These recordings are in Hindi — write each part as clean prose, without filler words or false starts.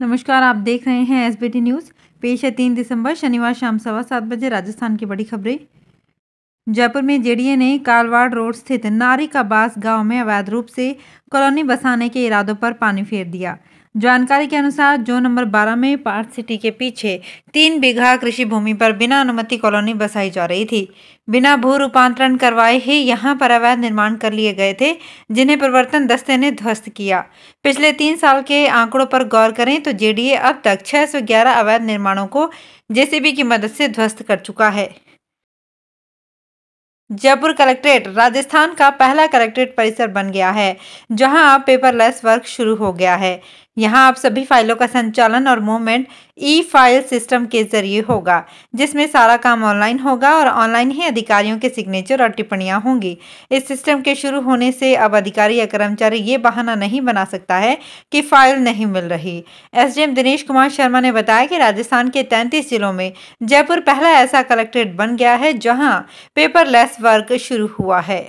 नमस्कार, आप देख रहे हैं एसबीटी न्यूज़। पेश है 3 दिसंबर शनिवार शाम 7:15 बजे राजस्थान की बड़ी खबरें। जयपुर में जेडीए ने कालवाड़ रोड स्थित नारी का बास गांव में अवैध रूप से कॉलोनी बसाने के इरादों पर पानी फेर दिया। जानकारी के अनुसार जोन नंबर 12 में पार्थ सिटी के पीछे 3 बीघा कृषि भूमि पर बिना अनुमति कॉलोनी बसाई जा रही थी। बिना भू रूपांतरण करवाए ही यहां पर अवैध निर्माण कर लिए गए थे, जिन्हें प्रवर्तन दस्ते ने ध्वस्त किया। पिछले 3 साल के आंकड़ों पर गौर करें तो जेडीए अब तक 611 अवैध निर्माणों को जेसीबी की मदद से ध्वस्त कर चुका है। जयपुर कलेक्ट्रेट राजस्थान का पहला कलेक्ट्रेट परिसर बन गया है, जहां अब पेपरलेस वर्क शुरू हो गया है। यहां अब सभी फाइलों का संचालन और मूवमेंट ई फाइल सिस्टम के जरिए होगा, जिसमें सारा काम ऑनलाइन होगा और ऑनलाइन ही अधिकारियों के सिग्नेचर और टिप्पणियां होंगी। इस सिस्टम के शुरू होने से अब अधिकारी या कर्मचारी ये बहाना नहीं बना सकता है कि फाइल नहीं मिल रही। एसडीएम दिनेश कुमार शर्मा ने बताया कि राजस्थान के 33 जिलों में जयपुर पहला ऐसा कलेक्ट्रेट बन गया है जहां पेपरलेस वर्क शुरू हुआ है।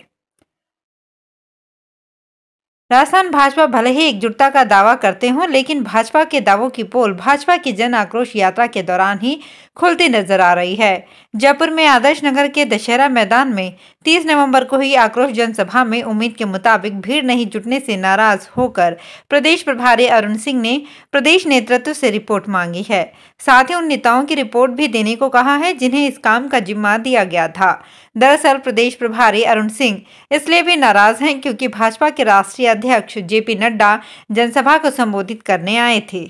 राजस्थान भाजपा भले ही एकजुटता का दावा करते हों, लेकिन भाजपा के दावों की पोल भाजपा की जन आक्रोश यात्रा के दौरान ही खुलती नजर आ रही है। जयपुर में आदर्श नगर के दशहरा मैदान में 30 नवंबर को हुई आक्रोश जनसभा में उम्मीद के मुताबिक भीड़ नहीं जुटने से नाराज होकर प्रदेश प्रभारी अरुण सिंह ने प्रदेश नेतृत्व से रिपोर्ट मांगी है। साथ ही उन नेताओं की रिपोर्ट भी देने को कहा है जिन्हें इस काम का जिम्मा दिया गया था। दरअसल प्रदेश प्रभारी अरुण सिंह इसलिए भी नाराज हैं क्योंकि भाजपा के राष्ट्रीय अध्यक्ष जेपी नड्डा जनसभा को संबोधित करने आए थे।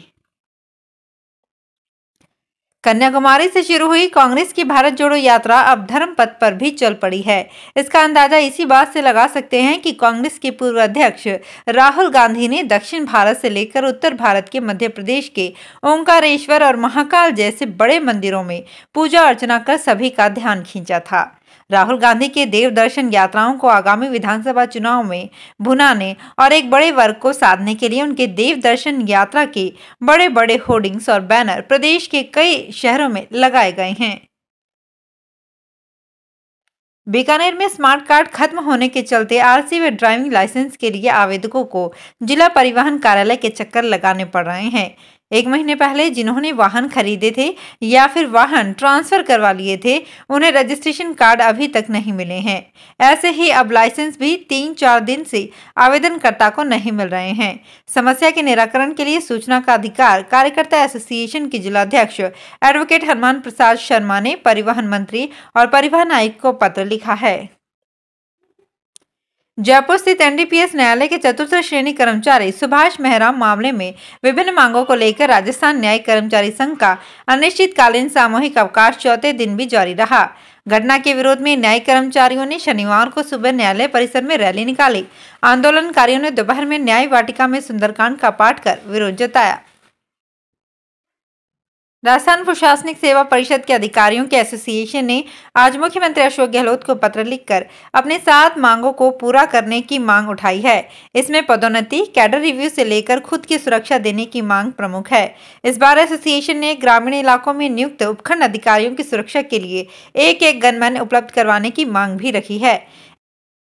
कन्याकुमारी से शुरू हुई कांग्रेस की भारत जोड़ो यात्रा अब धर्म पथ पर भी चल पड़ी है। इसका अंदाजा इसी बात से लगा सकते हैं कि कांग्रेस के पूर्व अध्यक्ष राहुल गांधी ने दक्षिण भारत से लेकर उत्तर भारत के मध्य प्रदेश के ओंकारेश्वर और महाकाल जैसे बड़े मंदिरों में पूजा अर्चना कर सभी का ध्यान खींचा था। राहुल गांधी के देव दर्शन यात्राओं को आगामी विधानसभा चुनाव में भुनाने और एक बड़े वर्ग को साधने के लिए उनके देव दर्शन यात्रा के बड़े बड़े होर्डिंग्स और बैनर प्रदेश के कई शहरों में लगाए गए हैं। बीकानेर में स्मार्ट कार्ड खत्म होने के चलते आरसी व ड्राइविंग लाइसेंस के लिए आवेदकों को जिला परिवहन कार्यालय के चक्कर लगाने पड़ रहे हैं। 1 महीने पहले जिन्होंने वाहन खरीदे थे या फिर वाहन ट्रांसफर करवा लिए थे, उन्हें रजिस्ट्रेशन कार्ड अभी तक नहीं मिले हैं। ऐसे ही अब लाइसेंस भी 3-4 दिन से आवेदनकर्ता को नहीं मिल रहे हैं। समस्या के निराकरण के लिए सूचना का अधिकार कार्यकर्ता एसोसिएशन के जिलाध्यक्ष एडवोकेट हनुमान प्रसाद शर्मा ने परिवहन मंत्री और परिवहन आयुक्त को पत्र लिखा है। जयपुर स्थित एनडीपीएस न्यायालय के चतुर्थ श्रेणी कर्मचारी सुभाष मेहराम मामले में विभिन्न मांगों को लेकर राजस्थान न्यायिक कर्मचारी संघ का अनिश्चितकालीन सामूहिक अवकाश चौथे दिन भी जारी रहा। घटना के विरोध में न्यायिक कर्मचारियों ने शनिवार को सुबह न्यायालय परिसर में रैली निकाली। आंदोलनकारियों ने दोपहर में न्याय वाटिका में सुंदरकांड का पाठ कर विरोध जताया। राजस्थान प्रशासनिक सेवा परिषद के अधिकारियों के एसोसिएशन ने आज मुख्यमंत्री अशोक गहलोत को पत्र लिखकर अपने 7 मांगों को पूरा करने की मांग उठाई है। इसमें पदोन्नति, कैडर रिव्यू से लेकर खुद की सुरक्षा देने की मांग प्रमुख है। इस बार एसोसिएशन ने ग्रामीण इलाकों में नियुक्त उपखंड अधिकारियों की सुरक्षा के लिए एक गनमैन उपलब्ध करवाने की मांग भी रखी है।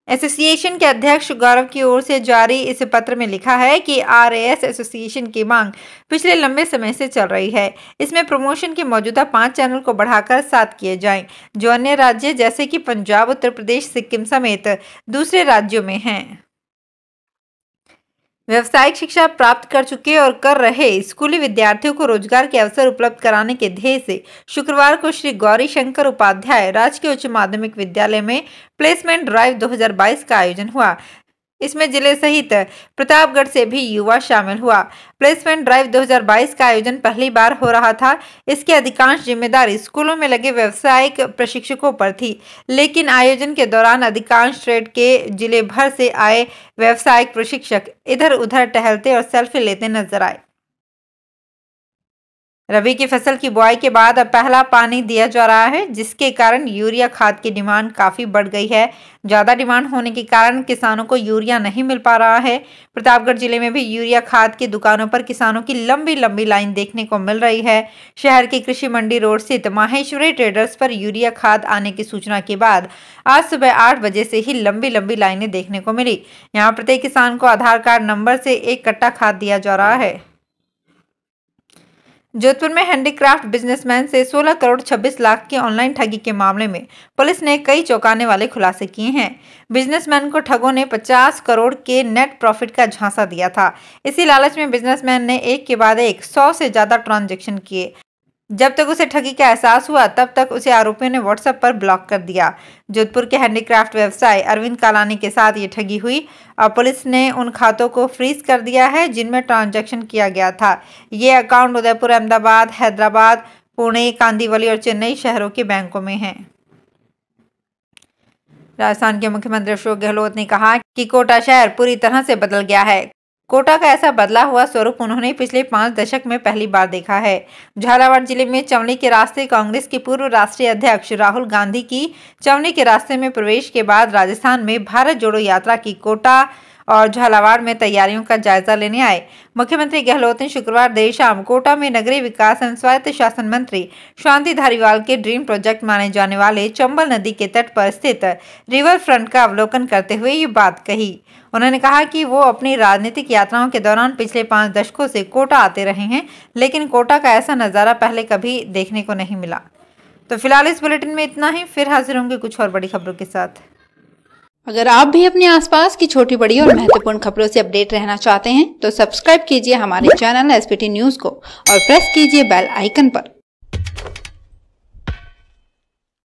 एसोसिएशन के अध्यक्ष गौरव की ओर से जारी इस पत्र में लिखा है कि आरएएस एसोसिएशन की मांग पिछले लंबे समय से चल रही है। इसमें प्रमोशन के मौजूदा 5 चैनल को बढ़ाकर 7 किए जाएं, जो अन्य राज्य जैसे कि पंजाब, उत्तर प्रदेश, सिक्किम समेत दूसरे राज्यों में हैं। व्यावसायिक शिक्षा प्राप्त कर चुके और कर रहे स्कूली विद्यार्थियों को रोजगार के अवसर उपलब्ध कराने के ध्येय से शुक्रवार को श्री गौरी शंकर उपाध्याय राजकीय उच्च माध्यमिक विद्यालय में प्लेसमेंट ड्राइव 2022 का आयोजन हुआ। इसमें जिले सहित प्रतापगढ़ से भी युवा शामिल हुआ। प्लेसमेंट ड्राइव 2022 का आयोजन पहली बार हो रहा था। इसकी अधिकांश जिम्मेदारी स्कूलों में लगे व्यावसायिक प्रशिक्षकों पर थी, लेकिन आयोजन के दौरान अधिकांश ट्रेड के जिले भर से आए व्यावसायिक प्रशिक्षक इधर उधर टहलते और सेल्फी लेते नजर आए। रबी की फसल की बुआई के बाद अब पहला पानी दिया जा रहा है, जिसके कारण यूरिया खाद की डिमांड काफी बढ़ गई है। ज्यादा डिमांड होने के कारण किसानों को यूरिया नहीं मिल पा रहा है। प्रतापगढ़ जिले में भी यूरिया खाद की दुकानों पर किसानों की लंबी लंबी लाइन देखने को मिल रही है। शहर की कृषि मंडी रोड स्थित माहेश्वरी ट्रेडर्स पर यूरिया खाद आने की सूचना के बाद आज सुबह 8 बजे से ही लंबी लंबी लाइनें देखने को मिली। यहाँ प्रत्येक किसान को आधार कार्ड नंबर से 1 कट्टा खाद दिया जा रहा है। जोधपुर में हैंडीक्राफ्ट बिजनेसमैन से 16 करोड़ 26 लाख की ऑनलाइन ठगी के मामले में पुलिस ने कई चौंकाने वाले खुलासे किए हैं। बिजनेसमैन को ठगों ने 50 करोड़ के नेट प्रॉफिट का झांसा दिया था। इसी लालच में बिजनेसमैन ने एक के बाद एक 100 से ज्यादा ट्रांजैक्शन किए। जब तक उसे ठगी का एहसास हुआ तब तक उसे आरोपियों ने व्हाट्सएप पर ब्लॉक कर दिया। जोधपुर के हैंडीक्राफ्ट व्यवसायी अरविंद कालानी के साथ ये ठगी हुई और पुलिस ने उन खातों को फ्रीज कर दिया है जिनमें ट्रांजैक्शन किया गया था। ये अकाउंट उदयपुर, अहमदाबाद, हैदराबाद, पुणे, कांदीवली और चेन्नई शहरों के बैंकों में हैं। राजस्थान के मुख्यमंत्री अशोक गहलोत ने कहा कि कोटा शहर पूरी तरह से बदल गया है। कोटा का ऐसा बदला हुआ स्वरूप उन्होंने पिछले 5 दशक में पहली बार देखा है। झालावाड़ जिले में चवनी के रास्ते कांग्रेस के पूर्व राष्ट्रीय अध्यक्ष राहुल गांधी की चवनी के रास्ते में प्रवेश के बाद राजस्थान में भारत जोड़ो यात्रा की कोटा और झालावाड़ में तैयारियों का जायजा लेने आए। मुख्यमंत्री गहलोत ने शुक्रवार देर शाम कोटा में नगरीय विकास एवं स्वायत्त शासन मंत्री शांति धारीवाल के ड्रीम प्रोजेक्ट माने जाने वाले चंबल नदी के तट पर स्थित रिवर फ्रंट का अवलोकन करते हुए ये बात कही। उन्होंने कहा कि वो अपनी राजनीतिक यात्राओं के दौरान पिछले 5 दशकों से कोटा आते रहे हैं, लेकिन कोटा का ऐसा नज़ारा पहले कभी देखने को नहीं मिला। तो फिलहाल इस बुलेटिन में इतना ही, फिर हाजिर होंगे कुछ और बड़ी खबरों के साथ। अगर आप भी अपने आसपास की छोटी बड़ी और महत्वपूर्ण खबरों से अपडेट रहना चाहते हैं तो सब्सक्राइब कीजिए हमारे चैनल SPT न्यूज को और प्रेस कीजिए बेल आइकन पर।